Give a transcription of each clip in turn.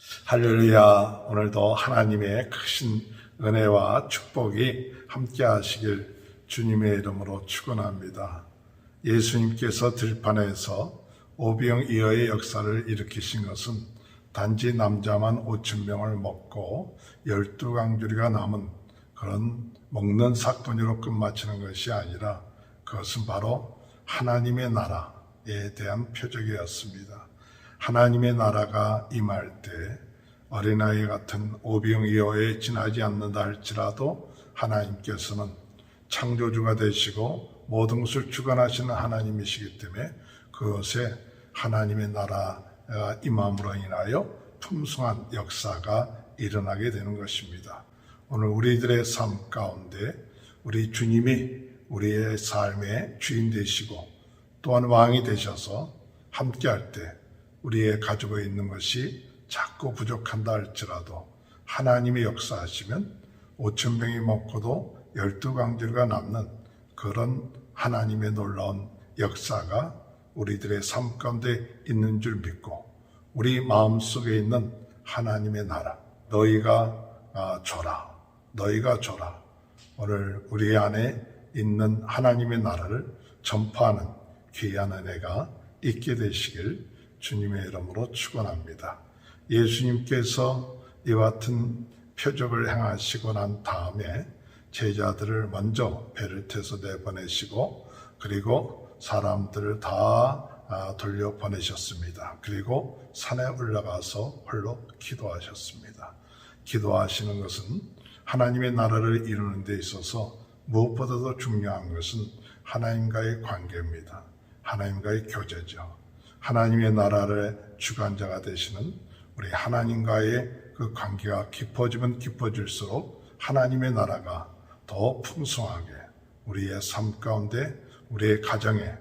할렐루야. 오늘도 하나님의 크신 은혜와 축복이 함께 하시길 주님의 이름으로 축원합니다. 예수님께서 들판에서 오병이어의 역사를 일으키신 것은 단지 남자만 5,000명을 먹고 12강줄이가 남은 그런 먹는 사건으로 끝마치는 것이 아니라 그것은 바로 하나님의 나라에 대한 표적이었습니다. 하나님의 나라가 임할 때 어린아이 같은 오병이어에 지나지 않는다 할지라도 하나님께서는 창조주가 되시고 모든 것을 주관하시는 하나님이시기 때문에 그것에 하나님의 나라가 임함으로 인하여 풍성한 역사가 일어나게 되는 것입니다. 오늘 우리들의 삶 가운데 우리 주님이 우리의 삶의 주인 되시고 또한 왕이 되셔서 함께할 때 우리의 가지고 있는 것이 자꾸 부족한다 할지라도 하나님이 역사하시면 5,000명이 먹고도 12강줄가 남는 그런 하나님의 놀라운 역사가 우리들의 삶 가운데 있는 줄 믿고 우리 마음속에 있는 하나님의 나라 너희가 줘라 오늘 우리 안에 있는 하나님의 나라를 전파하는 귀한 은혜가 있게 되시길 주님의 이름으로 축원합니다. 예수님께서 이와 같은 표적을 행하시고 난 다음에 제자들을 먼저 배를 타서 내보내시고 그리고 사람들을 다 돌려보내셨습니다. 그리고 산에 올라가서 홀로 기도하셨습니다. 기도하시는 것은 하나님의 나라를 이루는 데 있어서 무엇보다도 중요한 것은 하나님과의 관계입니다. 하나님과의 교제죠. 하나님의 나라를 주관자가 되시는 우리 하나님과의 그 관계가 깊어지면 깊어질수록 하나님의 나라가 더 풍성하게 우리의 삶 가운데 우리의 가정에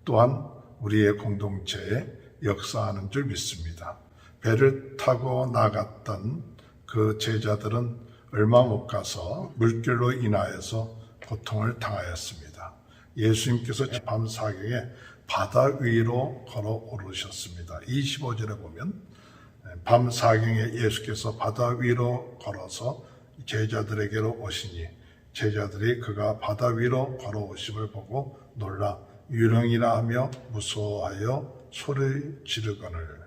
또한 우리의 공동체에 역사하는 줄 믿습니다. 배를 타고 나갔던 그 제자들은 얼마 못 가서 물길로 인하여서 고통을 당하였습니다. 예수님께서 밤 사경에 바다 위로 걸어 오르셨습니다. 25절에 보면 밤 사경에 예수께서 바다 위로 걸어서 제자들에게로 오시니 제자들이 그가 바다 위로 걸어오심을 보고 놀라 유령이라 하며 무서워하여 소리 지르거늘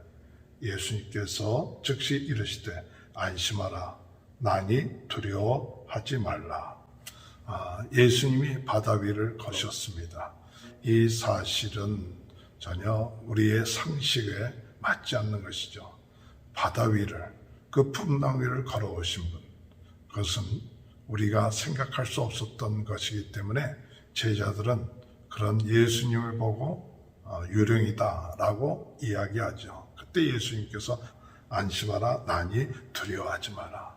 예수님께서 즉시 이르시되 안심하라 나니 두려워하지 말라. 예수님이 바다 위를 거셨습니다. 이 사실은 전혀 우리의 상식에 맞지 않는 것이죠. 바다 위를 그 풍랑 위를 걸어오신 분 그것은 우리가 생각할 수 없었던 것이기 때문에 제자들은 그런 예수님을 보고 유령이다라고 이야기하죠. 그때 예수님께서 안심하라 나니 두려워하지 마라.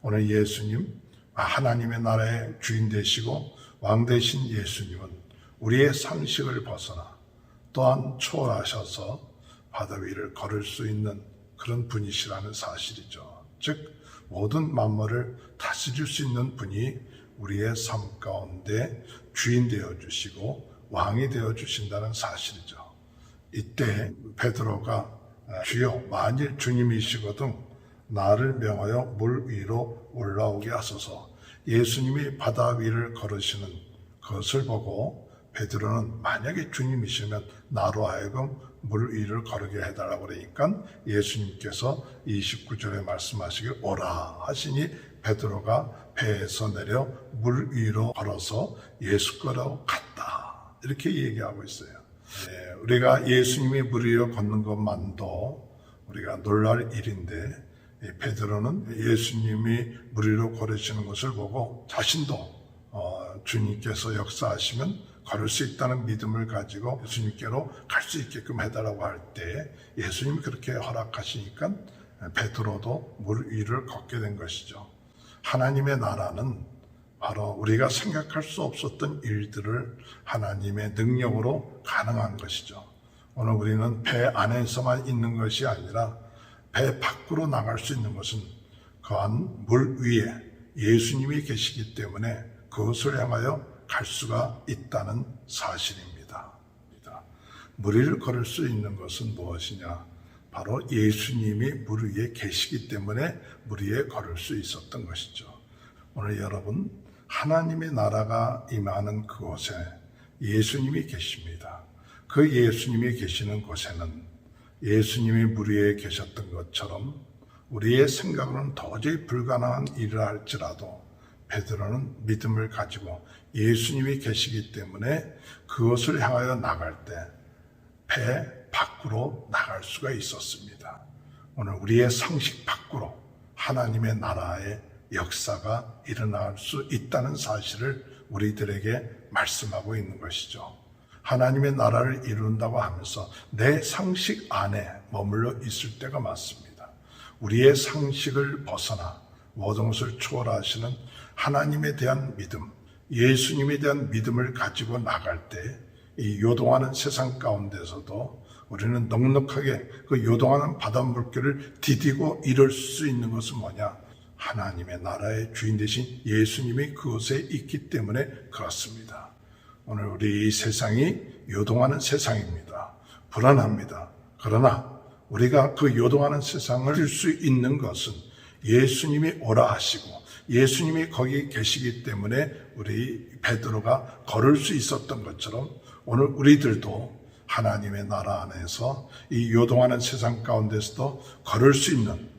오늘 예수님 하나님의 나라의 주인 되시고 왕 되신 예수님은 우리의 상식을 벗어나 또한 초월하셔서 바다 위를 걸을 수 있는 그런 분이시라는 사실이죠. 즉 모든 만물을 다스릴 수 있는 분이 우리의 삶 가운데 주인 되어주시고 왕이 되어주신다는 사실이죠. 이때 베드로가 주여 만일 주님이시거든 나를 명하여 물 위로 올라오게 하소서. 예수님이 바다 위를 걸으시는 것을 보고 베드로는 만약에 주님이시면 나로 하여금 물 위를 걸으게 해달라고 그러니까 예수님께서 29절에 말씀하시길 오라 하시니 베드로가 배에서 내려 물 위로 걸어서 예수 거로 갔다. 이렇게 얘기하고 있어요. 우리가 예수님이 물 위로 걷는 것만도 우리가 놀랄 일인데 베드로는 예수님이 물 위로 걸으시는 것을 보고 자신도 주님께서 역사하시면 걸을 수 있다는 믿음을 가지고 예수님께로 갈 수 있게끔 해달라고 할 때 예수님이 그렇게 허락하시니까 베드로도 물 위를 걷게 된 것이죠. 하나님의 나라는 바로 우리가 생각할 수 없었던 일들을 하나님의 능력으로 가능한 것이죠. 오늘 우리는 배 안에서만 있는 것이 아니라 배 밖으로 나갈 수 있는 것은 그한 물 위에 예수님이 계시기 때문에 그것을 향하여 갈 수가 있다는 사실입니다. 물 위를 걸을 수 있는 것은 무엇이냐? 바로 예수님이 물 위에 계시기 때문에 물 위에 걸을 수 있었던 것이죠. 오늘 여러분, 하나님의 나라가 임하는 그곳에 예수님이 계십니다. 그 예수님이 계시는 곳에는 예수님이 물 위에 계셨던 것처럼 우리의 생각으로는 도저히 불가능한 일을 할지라도 베드로는 믿음을 가지고 예수님이 계시기 때문에 그것을 향하여 나갈 때 배 밖으로 나갈 수가 있었습니다. 오늘 우리의 상식 밖으로 하나님의 나라의 역사가 일어날 수 있다는 사실을 우리들에게 말씀하고 있는 것이죠. 하나님의 나라를 이룬다고 하면서 내 상식 안에 머물러 있을 때가 맞습니다. 우리의 상식을 벗어나 모든 것을 초월하시는 하나님에 대한 믿음, 예수님에 대한 믿음을 가지고 나갈 때 이 요동하는 세상 가운데서도 우리는 넉넉하게 그 요동하는 바닷물결을 디디고 이룰 수 있는 것은 뭐냐? 하나님의 나라의 주인 되신 예수님이 그곳에 있기 때문에 그렇습니다. 오늘 우리 이 세상이 요동하는 세상입니다. 불안합니다. 그러나 우리가 그 요동하는 세상을 줄 수 있는 것은 예수님이 오라 하시고 예수님이 거기 계시기 때문에 우리 베드로가 걸을 수 있었던 것처럼 오늘 우리들도 하나님의 나라 안에서 이 요동하는 세상 가운데서도 걸을 수 있는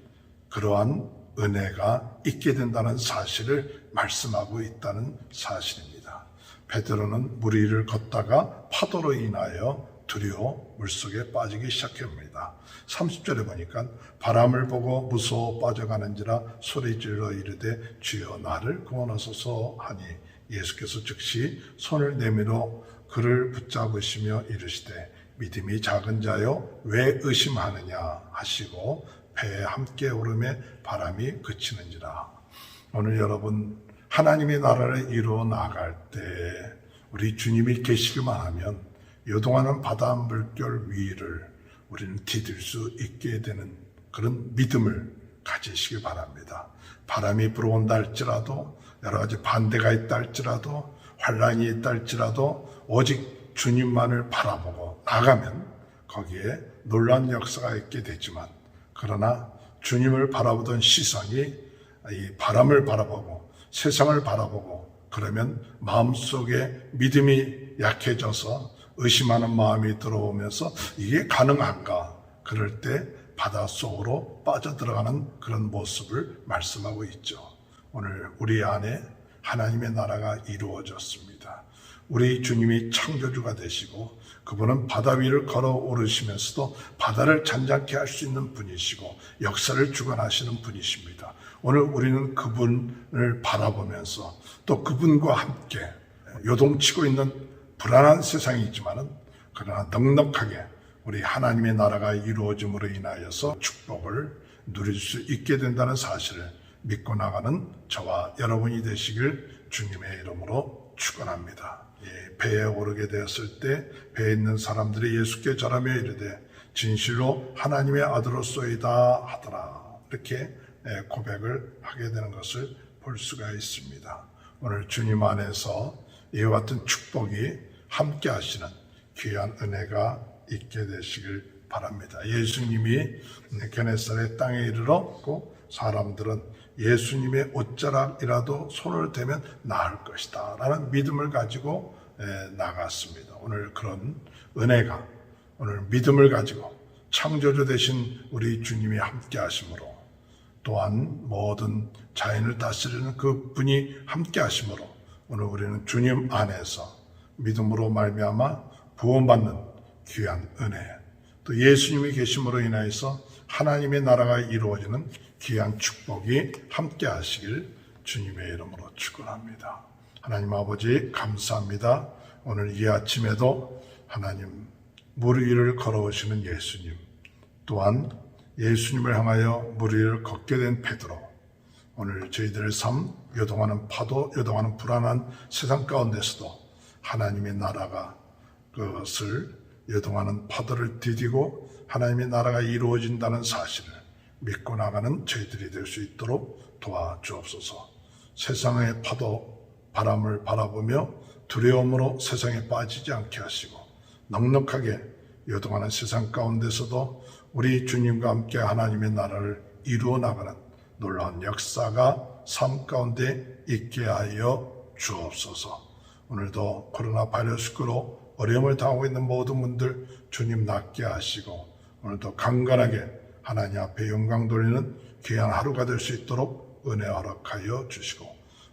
그러한 은혜가 있게 된다는 사실을 말씀하고 있다는 사실입니다. 베드로는 물 위를 걷다가 파도로 인하여 두려워 물속에 빠지기 시작합니다. 30절에 보니까 바람을 보고 무서워 빠져가는지라 소리질러 이르되 주여 나를 구원하소서 하니 예수께서 즉시 손을 내밀어 그를 붙잡으시며 이르시되 믿음이 작은 자여 왜 의심하느냐 하시고 배에 함께 오르매 바람이 그치는지라. 오늘 여러분, 하나님의 나라를 이루어 나갈 때 우리 주님이 계시기만 하면 요동하는 바다 물결 위를 우리는 디딜 수 있게 되는 그런 믿음을 가지시기 바랍니다. 바람이 불어온다 할지라도, 여러 가지 반대가 있다 할지라도, 환란이 있다 할지라도 오직 주님만을 바라보고 나가면 거기에 놀라운 역사가 있게 되지만, 그러나 주님을 바라보던 시선이 이 바람을 바라보고 세상을 바라보고 그러면 마음속에 믿음이 약해져서 의심하는 마음이 들어오면서 이게 가능한가? 그럴 때 바닷속으로 빠져들어가는 그런 모습을 말씀하고 있죠. 오늘 우리 안에 하나님의 나라가 이루어졌습니다. 우리 주님이 창조주가 되시고 그분은 바다 위를 걸어 오르시면서도 바다를 잔잔케 할 수 있는 분이시고 역사를 주관하시는 분이십니다. 오늘 우리는 그분을 바라보면서 또 그분과 함께 요동치고 있는 불안한 세상이지만은 그러나 넉넉하게 우리 하나님의 나라가 이루어짐으로 인하여서 축복을 누릴 수 있게 된다는 사실을 믿고 나가는 저와 여러분이 되시길 주님의 이름으로 축원합니다. 배에 오르게 되었을 때 배에 있는 사람들이 예수께 절하며 이르되 진실로 하나님의 아들로소이다 하더라. 이렇게 고백을 하게 되는 것을 볼 수가 있습니다. 오늘 주님 안에서 이와 같은 축복이 함께 하시는 귀한 은혜가 있게 되시길 바랍니다. 예수님이 게네사렛 땅에 이르렀고 사람들은 예수님의 옷자락이라도 손을 대면 나을 것이다 라는 믿음을 가지고 나갔습니다. 오늘 그런 은혜가 오늘 믿음을 가지고 창조주 되신 우리 주님이 함께 하심으로 또한 모든 자연을 다스리는 그 분이 함께 하심으로 오늘 우리는 주님 안에서 믿음으로 말미암아 구원받는 귀한 은혜, 또 예수님이 계심으로 인하여서 하나님의 나라가 이루어지는 귀한 축복이 함께 하시길 주님의 이름으로 축원합니다. 하나님 아버지 감사합니다. 오늘 이 아침에도 하나님 물 위를 걸어오시는 예수님, 또한 예수님을 향하여 물 위를 걷게 된 베드로, 오늘 저희들의 삶, 요동하는 파도, 요동하는 불안한 세상 가운데서도 하나님의 나라가 그것을 요동하는 파도를 디디고 하나님의 나라가 이루어진다는 사실을 믿고 나가는 저희들이 될 수 있도록 도와주옵소서. 세상의 파도, 바람을 바라보며 두려움으로 세상에 빠지지 않게 하시고 넉넉하게 요동하는 세상 가운데서도 우리 주님과 함께 하나님의 나라를 이루어 나가는 놀라운 역사가 삶 가운데 있게 하여 주옵소서. 오늘도 코로나 바이러스로 어려움을 당하고 있는 모든 분들 주님 낫게 하시고, 오늘도 강건하게 하나님 앞에 영광 돌리는 귀한 하루가 될 수 있도록 은혜 허락하여 주시고,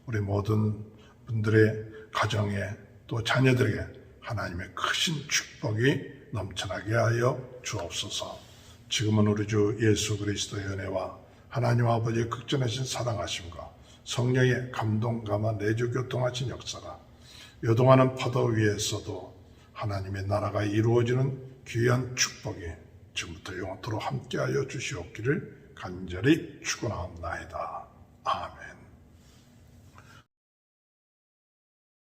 우리 모든 분들의 가정에 또 자녀들에게 하나님의 크신 축복이 넘쳐나게 하여 주옵소서. 지금은 우리 주 예수 그리스도의 은혜와 하나님 아버지의 극진하신 사랑하심과 성령의 감동 감화 내주 교통하신 역사가 요동하는 파도 위에서도 하나님의 나라가 이루어지는 귀한 축복이 지금부터 영원토록 함께하여 주시옵기를 간절히 축원하옵나이다. 아멘.